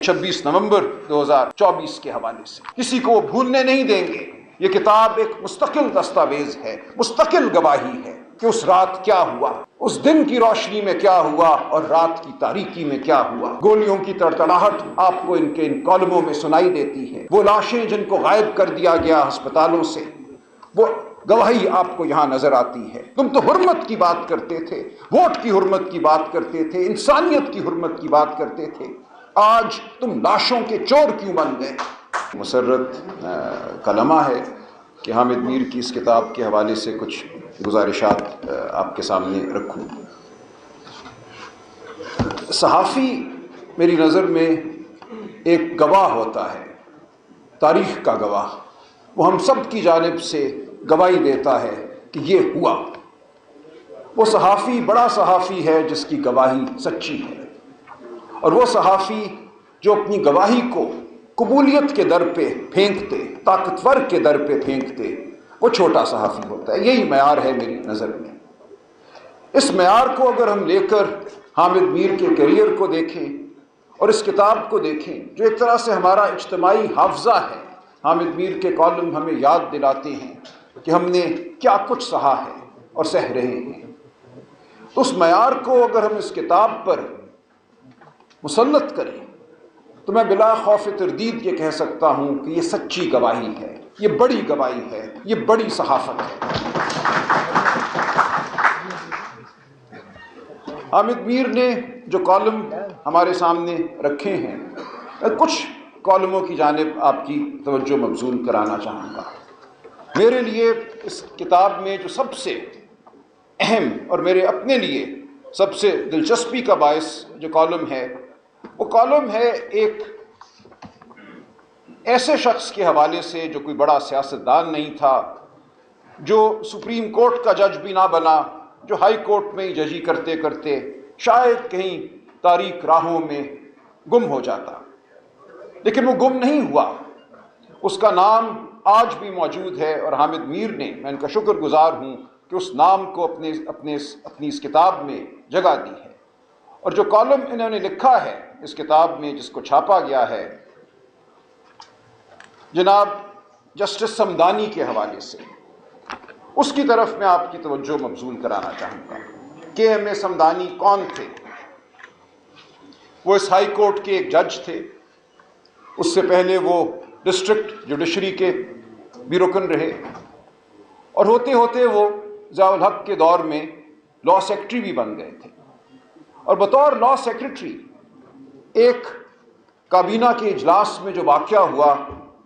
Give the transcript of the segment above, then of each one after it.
26 نومبر 2024 کے حوالے سے کسی کو وہ بھولنے نہیں دیں گے۔ یہ کتاب ایک مستقل دستاویز ہے، مستقل گواہی ہے کہ اس رات کیا ہوا، اس دن کی روشنی میں کیا ہوا اور رات کی تاریکی میں کیا ہوا۔ گولیوں کی تڑتڑاہٹ آپ کو ان کالموں میں سنائی دیتی ہے، وہ لاشیں جن کو غائب کر دیا گیا ہسپتالوں سے، وہ گواہی آپ کو یہاں نظر آتی ہے۔ تم تو حرمت کی بات کرتے تھے، ووٹ کی حرمت کی بات کرتے تھے، انسانیت کی حرمت کی بات کرتے تھے، آج تم لاشوں کے چور کیوں بن گئے؟ مسرت کا لمحہ ہے کہ حامد میر کی اس کتاب کے حوالے سے کچھ گزارشات آپ کے سامنے رکھوں۔ صحافی میری نظر میں ایک گواہ ہوتا ہے، تاریخ کا گواہ، وہ ہم سب کی جانب سے گواہی دیتا ہے کہ یہ ہوا۔ وہ صحافی بڑا صحافی ہے جس کی گواہی سچی ہے، اور وہ صحافی جو اپنی گواہی کو قبولیت کے در پہ پھینکتے، طاقتور کے در پہ پھینکتے، وہ چھوٹا صحافی ہوتا ہے۔ یہی معیار ہے میری نظر میں۔ اس معیار کو اگر ہم لے کر حامد میر کے کیریئر کو دیکھیں اور اس کتاب کو دیکھیں جو ایک طرح سے ہمارا اجتماعی حافظہ ہے، حامد میر کے کالم ہمیں یاد دلاتے ہیں کہ ہم نے کیا کچھ سہا ہے اور سہ رہے ہیں، تو اس معیار کو اگر ہم اس کتاب پر مسلط کریں تو میں بلا خوف تردید یہ کہہ سکتا ہوں کہ یہ سچی گواہی ہے، یہ بڑی گواہی ہے، یہ بڑی صحافت ہے۔ حامد میر نے جو کالم ہمارے سامنے رکھے ہیں، میں کچھ کالموں کی جانب آپ کی توجہ مبذول کرانا چاہوں گا۔ میرے لیے اس کتاب میں جو سب سے اہم اور میرے اپنے لیے سب سے دلچسپی کا باعث جو کالم ہے، وہ کالم ہے ایک ایسے شخص کے حوالے سے جو کوئی بڑا سیاستدان نہیں تھا، جو سپریم کورٹ کا جج بھی نہ بنا، جو ہائی کورٹ میں ہی ججی کرتے کرتے شاید کہیں تاریک راہوں میں گم ہو جاتا، لیکن وہ گم نہیں ہوا، اس کا نام آج بھی موجود ہے، اور حامد میر نے، میں ان کا شکر گزار ہوں کہ اس نام کو اپنی اس کتاب میں جگہ دی ہے۔ اور جو کالم انہوں نے لکھا ہے اس کتاب میں، جس کو چھاپا گیا ہے، جناب جسٹس صمدانی کے حوالے سے، اس کی طرف میں آپ کی توجہ مبذول کرانا چاہوں گا۔ کے ایم اے صمدانی کون تھے؟ وہ اس ہائی کورٹ کے ایک جج تھے، اس سے پہلے وہ ڈسٹرکٹ جوڈیشری کے بھی رکن رہے، اور ہوتے ہوتے وہ ضیاء الحق کے دور میں لاء سیکرٹری بھی بن گئے تھے، اور بطور لاء سیکرٹری ایک کابینہ کے اجلاس میں جو واقعہ ہوا،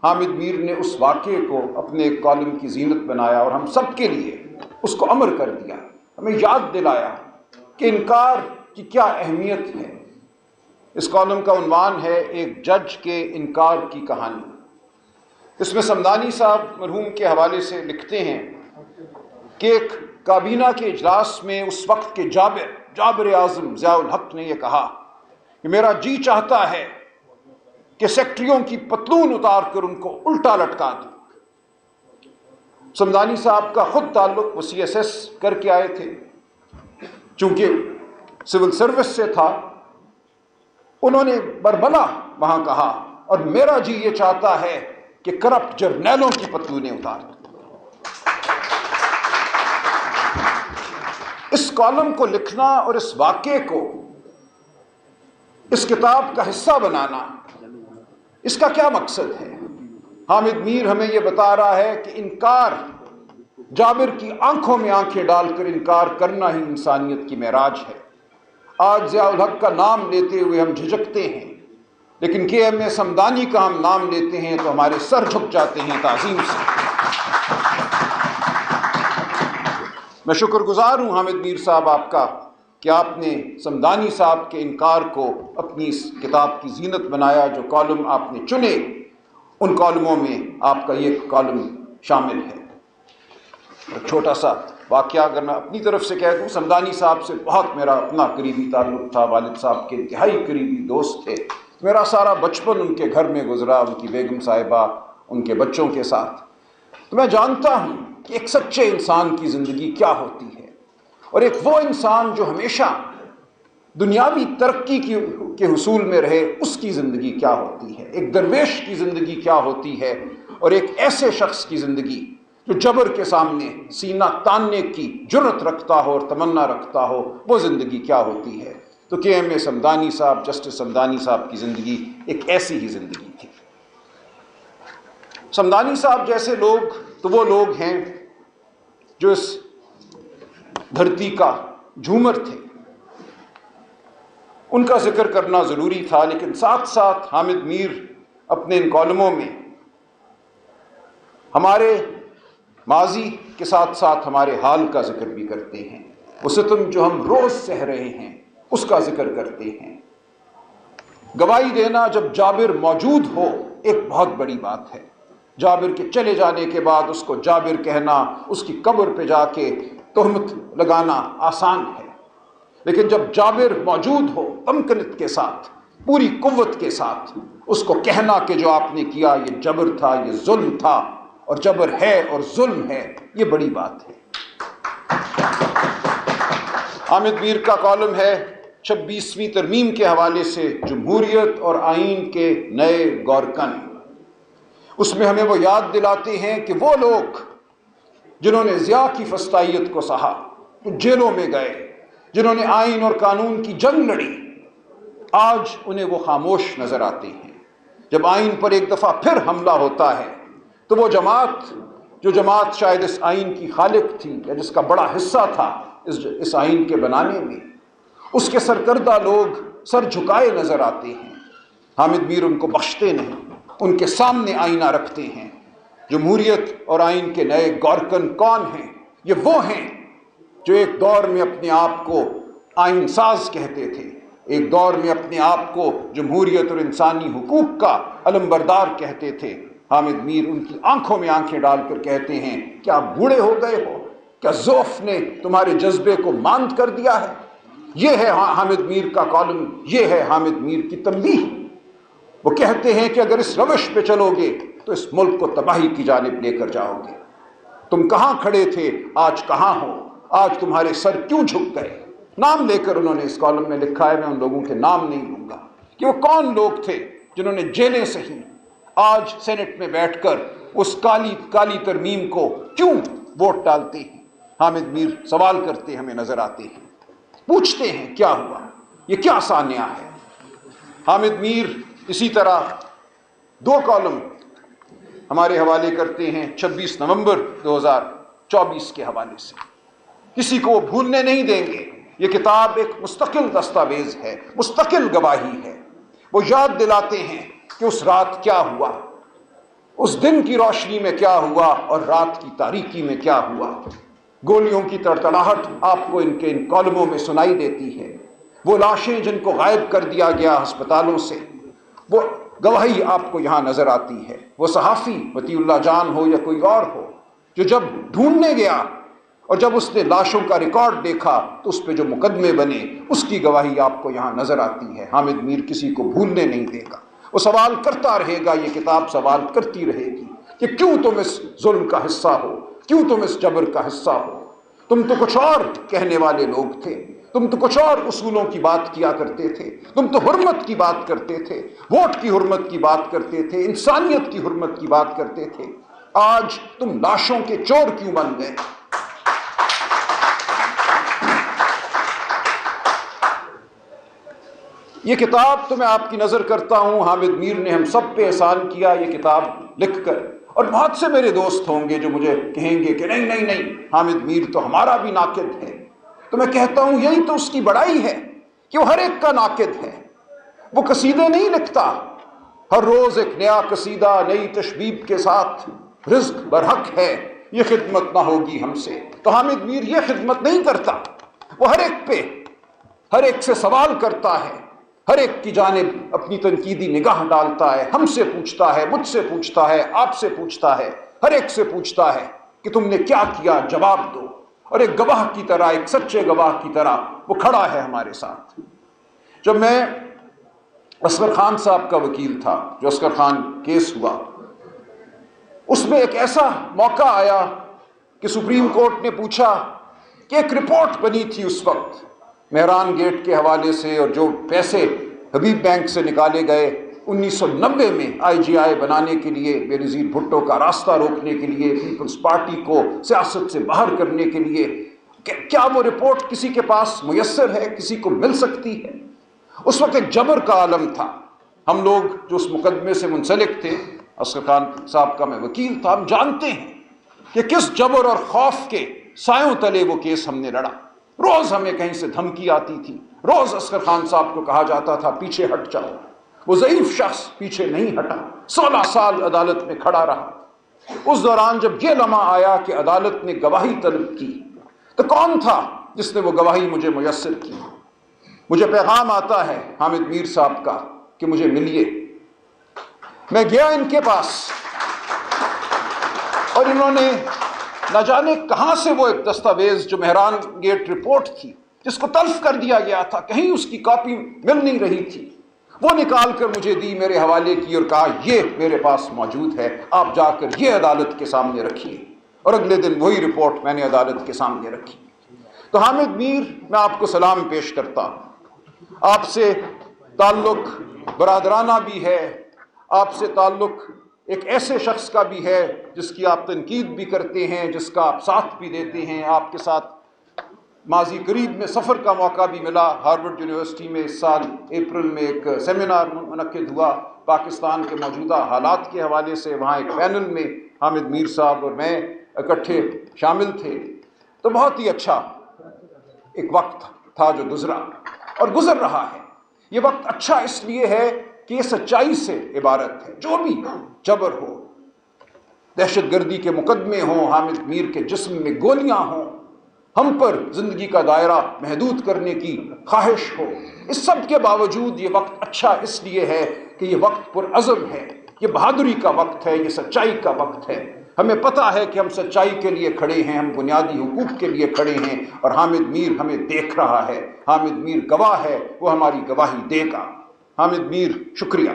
حامد میر نے اس واقعے کو اپنے ایک کالم کی زینت بنایا اور ہم سب کے لیے اس کو امر کر دیا، ہمیں یاد دلایا کہ انکار کی کیا اہمیت ہے۔ اس کالم کا عنوان ہے ایک جج کے انکار کی کہانی۔ اس میں صمدانی صاحب مرحوم کے حوالے سے لکھتے ہیں کہ ایک کابینہ کے اجلاس میں اس وقت کے جابر اعظم ضیاء الحق نے یہ کہا کہ میرا جی چاہتا ہے کہ سیکٹریوں کی پتلون اتار کر ان کو الٹا لٹکا دوں۔ صمدانی صاحب کا خود تعلق وہ سی ایس ایس کر کے آئے تھے، چونکہ سول سروس سے تھا، انہوں نے بربلا وہاں کہا، اور میرا جی یہ چاہتا ہے کہ کرپٹ جرنیلوں کی پتلونیں اتار دوں۔ اس کالم کو لکھنا اور اس واقعے کو اس کتاب کا حصہ بنانا، اس کا کیا مقصد ہے؟ حامد میر ہمیں یہ بتا رہا ہے کہ انکار، جابر کی آنکھوں میں آنکھیں ڈال کر انکار کرنا ہی انسانیت کی معراج ہے۔ آج ضیاء الحق کا نام لیتے ہوئے ہم جھجکتے ہیں، لیکن کے ایم اے صمدانی کا ہم نام لیتے ہیں تو ہمارے سر جھک جاتے ہیں تعظیم سے۔ میں شکر گزار ہوں حامد میر صاحب آپ کا کہ آپ نے صمدانی صاحب کے انکار کو اپنی اس کتاب کی زینت بنایا۔ جو کالم آپ نے چنے ان کالموں میں آپ کا یہ کالم شامل ہے۔ ایک چھوٹا سا واقعہ اگر میں اپنی طرف سے کہہ دوں، صمدانی صاحب سے بہت میرا اپنا قریبی تعلق تھا، والد صاحب کے انتہائی قریبی دوست تھے، میرا سارا بچپن ان کے گھر میں گزرا، ان کی بیگم صاحبہ، ان کے بچوں کے ساتھ، تو میں جانتا ہوں کہ ایک سچے انسان کی زندگی کیا ہوتی ہے، اور ایک وہ انسان جو ہمیشہ دنیاوی ترقی کے حصول میں رہے، اس کی زندگی کیا ہوتی ہے، ایک درویش کی زندگی کیا ہوتی ہے، اور ایک ایسے شخص کی زندگی جو جبر کے سامنے سینہ تاننے کی جرت رکھتا ہو اور تمنا رکھتا ہو، وہ زندگی کیا ہوتی ہے۔ تو کے ایم اے صمدانی صاحب، جسٹس صمدانی صاحب کی زندگی ایک ایسی ہی زندگی تھی۔ صمدانی صاحب جیسے لوگ تو وہ لوگ ہیں جو اس دھرتی کا جھومر تھے، ان کا ذکر کرنا ضروری تھا، لیکن ساتھ ساتھ حامد میر اپنے ان کالموں میں ہمارے ماضی کے ساتھ ساتھ ہمارے حال کا ذکر بھی کرتے ہیں۔ وہ ستم جو ہم روز سہ رہے ہیں اس کا ذکر کرتے ہیں۔ گواہی دینا جب جابر موجود ہو ایک بہت بڑی بات ہے۔ جابر کے چلے جانے کے بعد اس کو جابر کہنا، اس کی قبر پہ جا کے تہمت لگانا آسان ہے، لیکن جب جابر موجود ہو تمکنت کے ساتھ، پوری قوت کے ساتھ، اس کو کہنا کہ جو آپ نے کیا یہ جبر تھا، یہ ظلم تھا، اور جبر ہے اور ظلم ہے، یہ بڑی بات ہے۔ حامد میر کا کالم ہے 26ویں ترمیم کے حوالے سے، جمہوریت اور آئین کے نئے گورکن۔ اس میں ہمیں وہ یاد دلاتے ہیں کہ وہ لوگ جنہوں نے ضیاء کی فسطائیت کو سہا، جو جیلوں میں گئے، جنہوں نے آئین اور قانون کی جنگ لڑی، آج انہیں وہ خاموش نظر آتے ہیں۔ جب آئین پر ایک دفعہ پھر حملہ ہوتا ہے تو وہ جماعت، جو جماعت شاید اس آئین کی خالق تھی یا جس کا بڑا حصہ تھا اس آئین کے بنانے میں، اس کے سرکردہ لوگ سر جھکائے نظر آتے ہیں۔ حامد میر ان کو بخشتے نہیں، ان کے سامنے آئینہ رکھتے ہیں۔ جمہوریت اور آئین کے نئے گورکن کون ہیں؟ یہ وہ ہیں جو ایک دور میں اپنے آپ کو آئین ساز کہتے تھے، ایک دور میں اپنے آپ کو جمہوریت اور انسانی حقوق کا علمبردار کہتے تھے۔ حامد میر ان کی آنکھوں میں آنکھیں ڈال کر کہتے ہیں، کیا آپ بوڑھے ہو گئے ہو؟ کیا ذوف نے تمہارے جذبے کو ماند کر دیا ہے؟ یہ ہے حامد میر کا کالم، یہ ہے حامد میر کی تنبیہ۔ وہ کہتے ہیں کہ اگر اس روش پہ چلو گے تو اس ملک کو تباہی کی جانب لے کر جاؤ گے۔ تم کہاں کھڑے تھے، آج کہاں ہو؟ آج تمہارے سر کیوں جھک گئے؟ نام لے کر انہوں نے اس کالم میں لکھا ہے، میں ان لوگوں کے نام نہیں لوں گا کہ وہ کون لوگ تھے جنہوں نے جیلیں سہی، آج سینٹ میں بیٹھ کر اس کالی ترمیم کو کیوں ووٹ ڈالتے ہیں۔ حامد میر سوال کرتے ہمیں نظر آتے ہیں، پوچھتے ہیں کیا ہوا، یہ کیا سانیہ ہے۔ حامد میر اسی طرح 2 کالم ہمارے حوالے کرتے ہیں 26 نومبر 2024 کے حوالے سے، کسی کو وہ بھولنے نہیں دیں گے۔ یہ کتاب ایک مستقل دستاویز ہے، مستقل گواہی ہے۔ وہ یاد دلاتے ہیں کہ اس رات کیا ہوا، اس دن کی روشنی میں کیا ہوا اور رات کی تاریکی میں کیا ہوا۔ گولیوں کی تڑتڑاہٹ آپ کو ان کے کالموں میں سنائی دیتی ہے، وہ لاشیں جن کو غائب کر دیا گیا ہسپتالوں سے، وہ گواہی آپ کو یہاں نظر آتی ہے۔ وہ صحافی مطیع اللہ جان ہو یا کوئی اور ہو، جو جب ڈھونڈنے گیا اور جب اس نے لاشوں کا ریکارڈ دیکھا تو اس پہ جو مقدمے بنے، اس کی گواہی آپ کو یہاں نظر آتی ہے۔ حامد میر کسی کو بھولنے نہیں دے گا، وہ سوال کرتا رہے گا، یہ کتاب سوال کرتی رہے گی کہ کیوں تم اس ظلم کا حصہ ہو، کیوں تم اس جبر کا حصہ ہو۔ تم تو کچھ اور کہنے والے لوگ تھے، تم تو کچھ اور اصولوں کی بات کیا کرتے تھے، تم تو حرمت کی بات کرتے تھے، ووٹ کی حرمت کی بات کرتے تھے، انسانیت کی حرمت کی بات کرتے تھے، آج تم لاشوں کے چور کیوں بن گئے؟ یہ کتاب تو میں آپ کی نظر کرتا ہوں، حامد میر نے ہم سب پہ احسان کیا یہ کتاب لکھ کر، اور بہت سے میرے دوست ہوں گے جو مجھے کہیں گے کہ نہیں نہیں نہیں، حامد میر تو ہمارا بھی ناقد ہے۔ تو میں کہتا ہوں یہی تو اس کی بڑائی ہے کہ وہ ہر ایک کا ناقد ہے۔ وہ قصیدے نہیں لکھتا، ہر روز ایک نیا قصیدہ نئی تشبیب کے ساتھ، رزق برحق ہے یہ خدمت نہ ہوگی ہم سے۔ تو حامد میر یہ خدمت نہیں کرتا، وہ ہر ایک پہ، ہر ایک سے سوال کرتا ہے، ہر ایک کی جانب اپنی تنقیدی نگاہ ڈالتا ہے، ہم سے پوچھتا ہے، مجھ سے پوچھتا ہے، آپ سے پوچھتا ہے، ہر ایک سے پوچھتا ہے کہ تم نے کیا کیا، جواب دو۔ اور ایک گواہ کی طرح، ایک سچے گواہ کی طرح وہ کھڑا ہے ہمارے ساتھ۔ جب میں اصغر خان صاحب کا وکیل تھا، جو اصغر خان کیس ہوا، اس میں ایک ایسا موقع آیا کہ سپریم کورٹ نے پوچھا کہ ایک رپورٹ بنی تھی اس وقت مہران گیٹ کے حوالے سے اور جو پیسے حبیب بینک سے نکالے گئے 1990 میں IGI بنانے کے لیے، بے نظیر بھٹو کا راستہ روکنے کے لیے، پیپلز پارٹی کو سیاست سے باہر کرنے کے لیے، کیا وہ رپورٹ کسی کے پاس میسر ہے، کسی کو مل سکتی ہے؟ اس وقت ایک جبر کا عالم تھا۔ ہم لوگ جو اس مقدمے سے منسلک تھے، اصغر خان صاحب کا میں وکیل تھا، ہم جانتے ہیں کہ کس جبر اور خوف کے سایوں تلے وہ کیس ہم نے لڑا۔ روز ہمیں کہیں سے دھمکی آتی تھی، روز اصغر خان صاحب کو کہا جاتا تھا پیچھے ہٹ جاؤ۔ وہ ضعیف شخص پیچھے نہیں ہٹا، 16 سال عدالت میں کھڑا رہا۔ اس دوران جب یہ لمحہ آیا کہ عدالت نے گواہی طلب کی، تو کون تھا جس نے وہ گواہی مجھے میسر کی؟ مجھے پیغام آتا ہے حامد میر صاحب کا کہ مجھے ملیے۔ میں گیا ان کے پاس اور انہوں نے نہ جانے کہاں سے وہ ایک دستاویز جو مہران گیٹ رپورٹ تھی، جس کو تلف کر دیا گیا تھا، کہیں اس کی کاپی مل نہیں رہی تھی، وہ نکال کر مجھے دی، میرے حوالے کی اور کہا یہ میرے پاس موجود ہے، آپ جا کر یہ عدالت کے سامنے رکھیے۔ اور اگلے دن وہی رپورٹ میں نے عدالت کے سامنے رکھی۔ تو حامد میر، میں آپ کو سلام پیش کرتا ہوں۔ آپ سے تعلق برادرانہ بھی ہے، آپ سے تعلق ایک ایسے شخص کا بھی ہے جس کی آپ تنقید بھی کرتے ہیں، جس کا آپ ساتھ بھی دیتے ہیں۔ آپ کے ساتھ ماضی قریب میں سفر کا موقع بھی ملا۔ ہارورڈ یونیورسٹی میں اس سال اپریل میں ایک سیمینار منعقد ہوا پاکستان کے موجودہ حالات کے حوالے سے، وہاں ایک پینل میں حامد میر صاحب اور میں اکٹھے شامل تھے۔ تو بہت ہی اچھا ایک وقت تھا جو گزرا اور گزر رہا ہے۔ یہ وقت اچھا اس لیے ہے کہ یہ سچائی سے عبارت ہے۔ جو بھی جبر ہو، دہشت گردی کے مقدمے ہوں، حامد میر کے جسم میں گولیاں ہوں، ہم پر زندگی کا دائرہ محدود کرنے کی خواہش ہو، اس سب کے باوجود یہ وقت اچھا اس لیے ہے کہ یہ وقت پرعزم ہے، یہ بہادری کا وقت ہے، یہ سچائی کا وقت ہے۔ ہمیں پتہ ہے کہ ہم سچائی کے لیے کھڑے ہیں، ہم بنیادی حقوق کے لیے کھڑے ہیں، اور حامد میر ہمیں دیکھ رہا ہے، حامد میر گواہ ہے، وہ ہماری گواہی دے گا۔ حامد میر، شکریہ۔